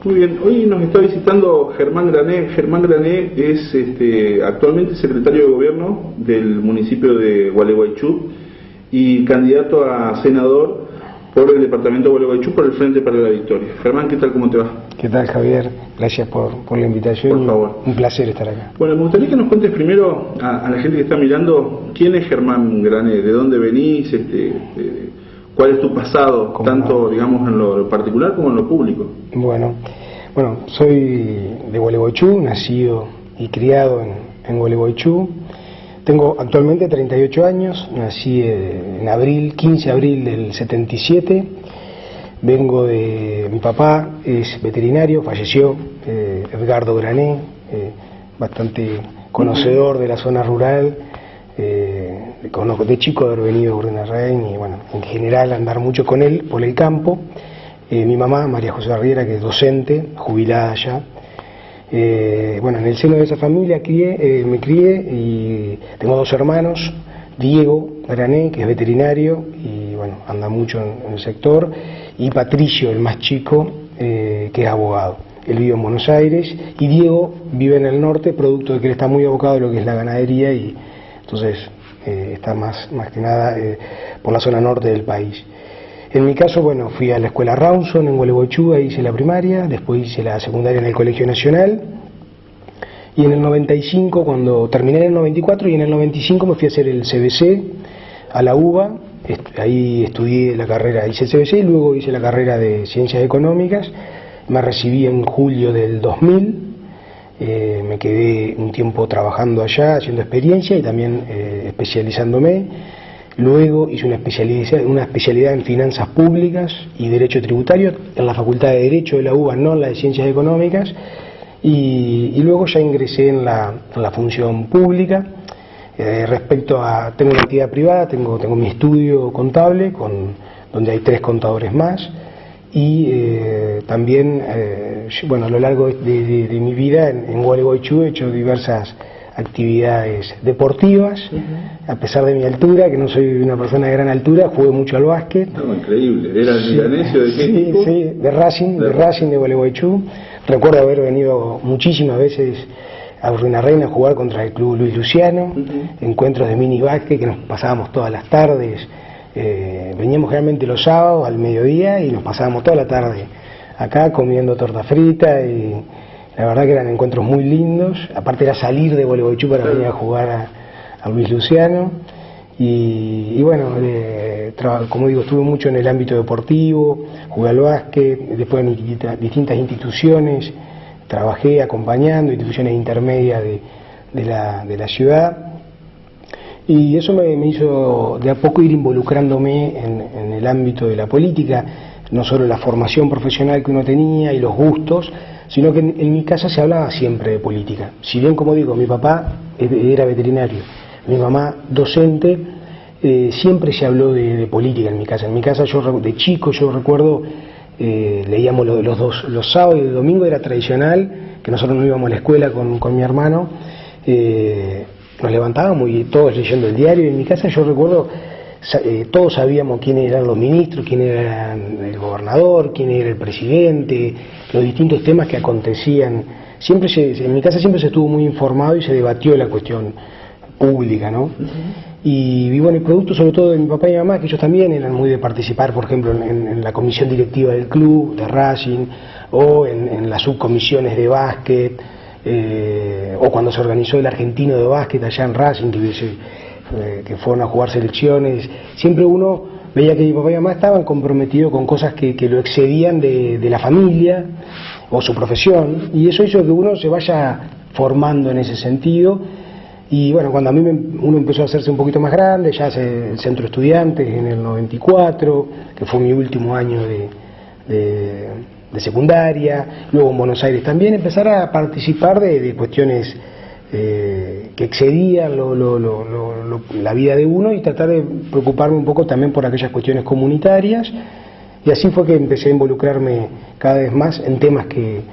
Muy bien, hoy nos está visitando Germán Grané. Germán Grané es actualmente secretario de gobierno del municipio de Gualeguaychú y candidato a senador por el departamento de Gualeguaychú por el Frente para la Victoria. Germán, ¿qué tal? ¿Cómo te va? ¿Qué tal, Javier? Gracias por la invitación. Por favor. Un placer estar acá. Bueno, me gustaría que nos cuentes primero a la gente que está mirando quién es Germán Grané, de dónde venís, cuál es tu pasado, tanto digamos en lo particular como en lo público. Bueno, soy de Gualeguaychú, nacido y criado en Gualeguaychú. Tengo actualmente 38 años, nací en 15 de abril del 77. Vengo de... Mi papá es veterinario, falleció, Edgardo Grané, bastante conocedor de la zona rural. Conozco de chico haber venido a Urdenarrain y bueno, en general andar mucho con él por el campo. Mi mamá, María José Arriera, que es docente, jubilada ya. Bueno, en el seno de esa familia me crié y tengo dos hermanos, Diego Grané, que es veterinario y bueno, anda mucho en el sector, y Patricio, el más chico, que es abogado. Él vive en Buenos Aires y Diego vive en el norte, producto de que él está muy abocado a lo que es la ganadería y entonces está más que nada por la zona norte del país. En mi caso, bueno, fui a la escuela Rawson en Gualeguaychú, ahí hice la primaria, después hice la secundaria en el Colegio Nacional, y en el 95, cuando terminé en el 94, y en el 95 me fui a hacer el CBC a la UBA, ahí estudié la carrera, hice el CBC y luego hice la carrera de Ciencias Económicas, me recibí en julio del 2000, me quedé un tiempo trabajando allá, haciendo experiencia y también especializándome. Luego hice una especialidad en Finanzas Públicas y Derecho Tributario en la Facultad de Derecho de la UBA, no en la de Ciencias Económicas, y luego ya ingresé en la función pública. Respecto a, tengo una entidad privada, tengo mi estudio contable, donde hay 3 contadores más, y también, bueno, a lo largo de mi vida en Gualeguaychú he hecho diversas actividades deportivas, a pesar de mi altura, que no soy una persona de gran altura, jugué mucho al básquet. No, increíble, ¿era el milanesio de qué equipo? Sí, de Racing de Gualeguaychú. Recuerdo haber venido muchísimas veces a Urdenarrain a jugar contra el Club Luis Luciano, encuentros de mini básquet que nos pasábamos todas las tardes, veníamos generalmente los sábados al mediodía y nos pasábamos toda la tarde acá comiendo torta frita y la verdad que eran encuentros muy lindos, aparte era salir de Gualeguaychú para venir a jugar a Luis Luciano y bueno, como digo, estuve mucho en el ámbito deportivo, jugué al básquet, después en distintas instituciones, trabajé acompañando instituciones intermedias de la ciudad y eso me hizo de a poco ir involucrándome en el ámbito de la política, no solo la formación profesional que uno tenía y los gustos, sino que en mi casa se hablaba siempre de política. Si bien, como digo, mi papá era veterinario, mi mamá docente, siempre se habló de política en mi casa. En mi casa, yo de chico, yo recuerdo, leíamos los sábados y el domingo, era tradicional, que nosotros no íbamos a la escuela con mi hermano, nos levantábamos y todos leyendo el diario, y en mi casa yo recuerdo, todos sabíamos quiénes eran los ministros, quién era el gobernador, quién era el presidente, los distintos temas que acontecían. En mi casa siempre se estuvo muy informado y se debatió la cuestión pública, ¿no? Y bueno, el producto sobre todo de mi papá y mi mamá, que ellos también eran muy de participar, por ejemplo, en la comisión directiva del club, de Racing, o en las subcomisiones de básquet, o cuando se organizó el argentino de básquet allá en Racing, que fueron a jugar selecciones, siempre uno veía que mi papá y mi mamá estaban comprometidos con cosas que lo excedían de la familia o su profesión, y eso hizo que uno se vaya formando en ese sentido. Y bueno, cuando a mí uno empezó a hacerse un poquito más grande, ya hace el centro estudiantes en el 94, que fue mi último año de secundaria, luego en Buenos Aires también, empezar a participar de cuestiones que excedían la vida de uno y tratar de preocuparme un poco también por aquellas cuestiones comunitarias, y así fue que empecé a involucrarme cada vez más en temas que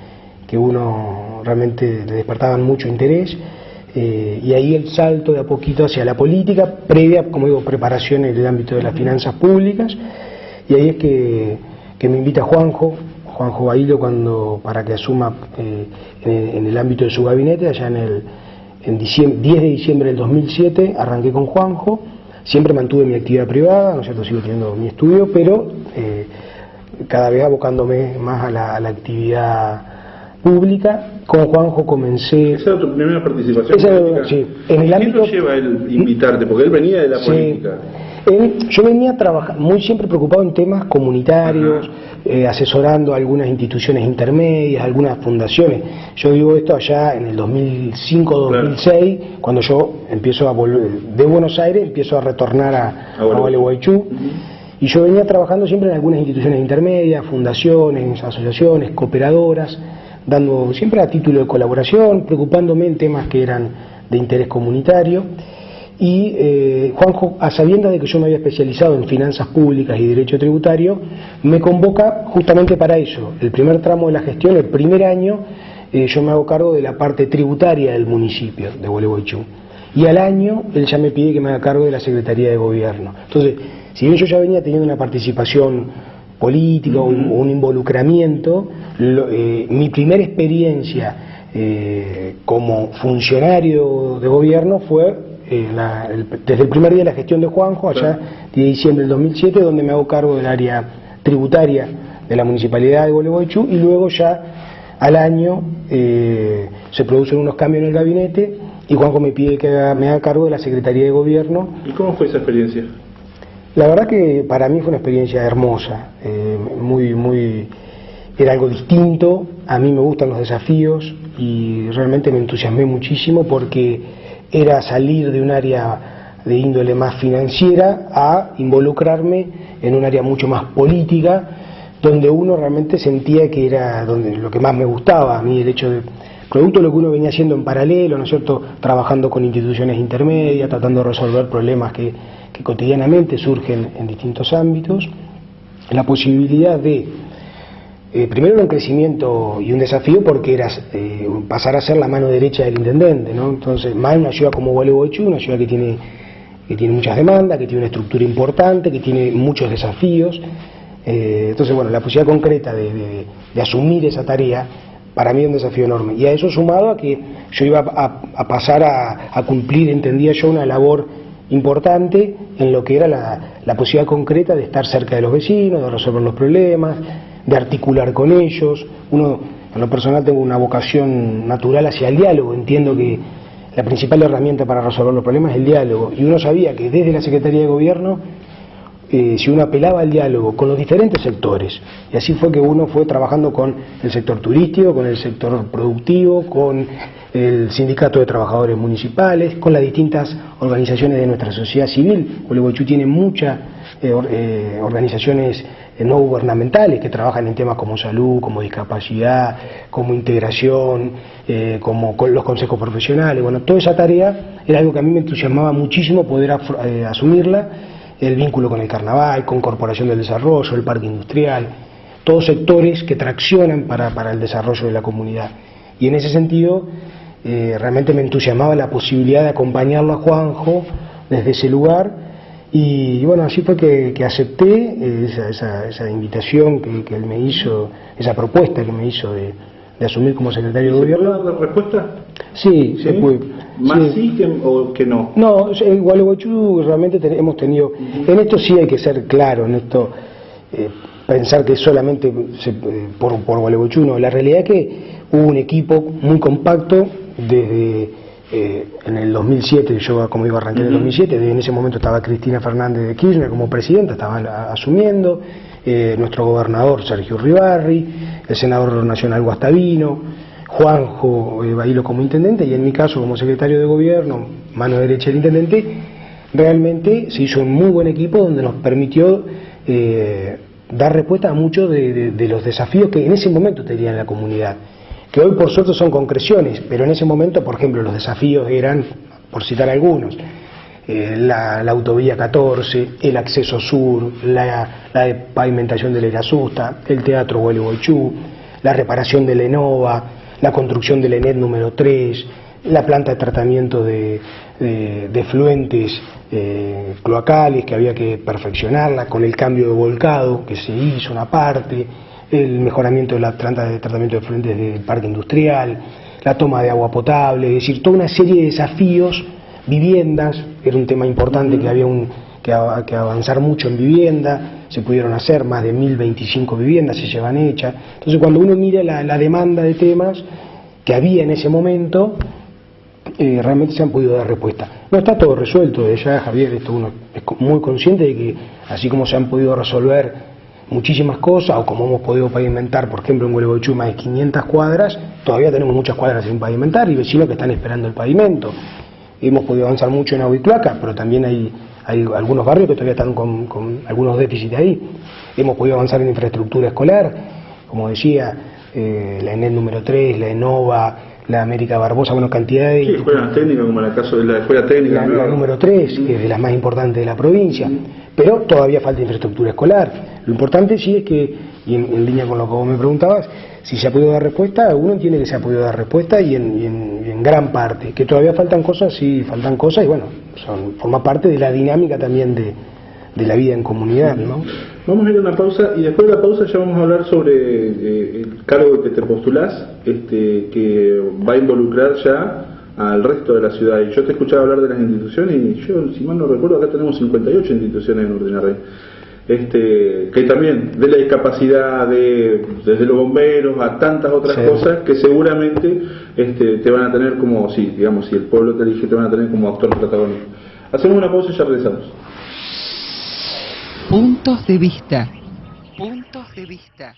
uno realmente le despertaban mucho interés, y ahí el salto de a poquito hacia la política, previa, como digo, preparación en el ámbito de las finanzas públicas, y ahí es que me invita Juanjo Juanjo Bailo para que asuma en el ámbito de su gabinete, allá en 10 de diciembre del 2007, arranqué con Juanjo. Siempre mantuve mi actividad privada, ¿no es cierto? Sigo teniendo mi estudio, pero cada vez abocándome más a la actividad pública. Con Juanjo comencé... ¿Esa era tu primera participación política? Sí. En el ámbito... ¿Qué lo lleva a él invitarte? Porque él venía de la política. Yo venía trabajando, muy siempre preocupado en temas comunitarios, asesorando a algunas instituciones intermedias, algunas fundaciones. Yo digo esto allá en el 2005-2006, claro, cuando yo empiezo a volver de Buenos Aires, empiezo a retornar a Gualeguaychú. Y yo venía trabajando siempre en algunas instituciones intermedias, fundaciones, asociaciones, cooperadoras, dando siempre a título de colaboración, preocupándome en temas que eran de interés comunitario. Y Juanjo, a sabiendas de que yo me había especializado en finanzas públicas y derecho tributario, me convoca justamente para eso. El primer tramo de la gestión, el primer año, yo me hago cargo de la parte tributaria del municipio de Gualeguaychú. Y al año, él ya me pide que me haga cargo de la Secretaría de Gobierno. Entonces, si bien yo ya venía teniendo una participación política o un involucramiento, mi primera experiencia como funcionario de gobierno fue desde el primer día de la gestión de Juanjo, allá 10 de diciembre del 2007, donde me hago cargo del área tributaria de la Municipalidad de Gualeguaychú, y luego ya al año se producen unos cambios en el gabinete y Juanjo me pide que me haga cargo de la Secretaría de Gobierno. ¿Y cómo fue esa experiencia? La verdad que para mí fue una experiencia hermosa, era algo distinto. A mí me gustan los desafíos y realmente me entusiasmé muchísimo porque era salir de un área de índole más financiera a involucrarme en un área mucho más política, donde uno realmente sentía que era donde lo que más me gustaba a mí, el hecho de, producto de lo que uno venía haciendo en paralelo, ¿no es cierto?, trabajando con instituciones intermedias, tratando de resolver problemas que cotidianamente surgen en distintos ámbitos, la posibilidad de, primero un crecimiento y un desafío porque era pasar a ser la mano derecha del intendente, ¿no? Entonces, más en una ciudad como Gualeguaychú, una ciudad que tiene muchas demandas, que tiene una estructura importante, que tiene muchos desafíos. Entonces, bueno, la posibilidad concreta de asumir esa tarea, para mí es un desafío enorme. Y a eso sumado a que yo iba a pasar a cumplir, entendía yo, una labor importante en lo que era la posibilidad concreta de estar cerca de los vecinos, de resolver los problemas, de articular con ellos. Uno, en lo personal, tengo una vocación natural hacia el diálogo. Entiendo que la principal herramienta para resolver los problemas es el diálogo. Y uno sabía que desde la Secretaría de Gobierno, si uno apelaba al diálogo con los diferentes sectores, y así fue que uno fue trabajando con el sector turístico, con el sector productivo, con el sindicato de trabajadores municipales, con las distintas organizaciones de nuestra sociedad civil. Gualeguaychú tiene muchas organizaciones no gubernamentales que trabajan en temas como salud, como discapacidad, como integración, como con los consejos profesionales. Bueno, toda esa tarea era algo que a mí me entusiasmaba muchísimo poder asumirla. El vínculo con el carnaval, con Corporación del Desarrollo, el Parque Industrial, todos sectores que traccionan para el desarrollo de la comunidad. Y en ese sentido, realmente me entusiasmaba la posibilidad de acompañarlo a Juanjo desde ese lugar. Y bueno, así fue que acepté esa invitación que él me hizo, esa propuesta que me hizo de asumir como secretario de Gobierno. ¿Se puede dar respuesta? Sí, se puede. ¿Más sí o que no? No, en Gualeguaychú realmente hemos tenido, en esto sí hay que ser claro, en esto pensar que solamente por Gualeguaychú, no. La realidad es que hubo un equipo muy compacto desde en el 2007, yo como iba a arrancar en el 2007, en ese momento estaba Cristina Fernández de Kirchner como presidenta, estaban asumiendo, nuestro gobernador Sergio Uribarri, el senador nacional Guastavino, Juanjo Bailo como intendente, y en mi caso como secretario de Gobierno, mano derecha del intendente. Realmente se hizo un muy buen equipo donde nos permitió dar respuesta a muchos de los desafíos que en ese momento tenía la comunidad, que hoy por suerte son concreciones, pero en ese momento, por ejemplo, los desafíos eran, por citar algunos, la autovía 14, el acceso sur, la pavimentación de la Irasusta, el teatro Gualeguaychú, la reparación de la ENOVA, la construcción del ENET número 3, la planta de tratamiento de efluentes cloacales, que había que perfeccionarla con el cambio de volcado que se hizo una parte, el mejoramiento de la planta de tratamiento de efluentes del parque industrial, la toma de agua potable, es decir, toda una serie de desafíos, viviendas, era un tema importante que había que avanzar mucho en vivienda, se pudieron hacer más de 1025 viviendas, se llevan hechas. Entonces cuando uno mira la demanda de temas que había en ese momento, realmente se han podido dar respuesta. No está todo resuelto, ya Javier, esto uno es muy consciente de que así como se han podido resolver muchísimas cosas, o como hemos podido pavimentar, por ejemplo en Gualeguaychú más de 500 cuadras, todavía tenemos muchas cuadras sin pavimentar y vecinos que están esperando el pavimento. Hemos podido avanzar mucho en agua y cloaca, pero también hay algunos barrios que todavía están con algunos déficits ahí. Hemos podido avanzar en infraestructura escolar, como decía, la ENED número 3, la ENOVA, la América Barbosa, bueno, cantidad de... Sí, escuelas técnicas, como en el caso de la escuela técnica. La número 3, que es de las más importantes de la provincia, pero todavía falta infraestructura escolar. Lo importante sí es que, y en línea con lo que vos me preguntabas, si se ha podido dar respuesta, uno entiende que se ha podido dar respuesta y en gran parte. Que todavía faltan cosas, sí, faltan cosas, y bueno, forma parte de la dinámica también de la vida en comunidad, ¿no? Vamos a ir a una pausa y después de la pausa ya vamos a hablar sobre el cargo que te postulás, que va a involucrar ya al resto de la ciudad. Y yo te he escuchado hablar de las instituciones y yo, si mal no recuerdo, acá tenemos 58 instituciones en Ordinaré. Que también de la discapacidad, desde los bomberos a tantas otras cosas que seguramente te van a tener como, si el pueblo te elige, te van a tener como actor protagonista. Hacemos una pausa y ya regresamos. Puntos de vista. Puntos de vista.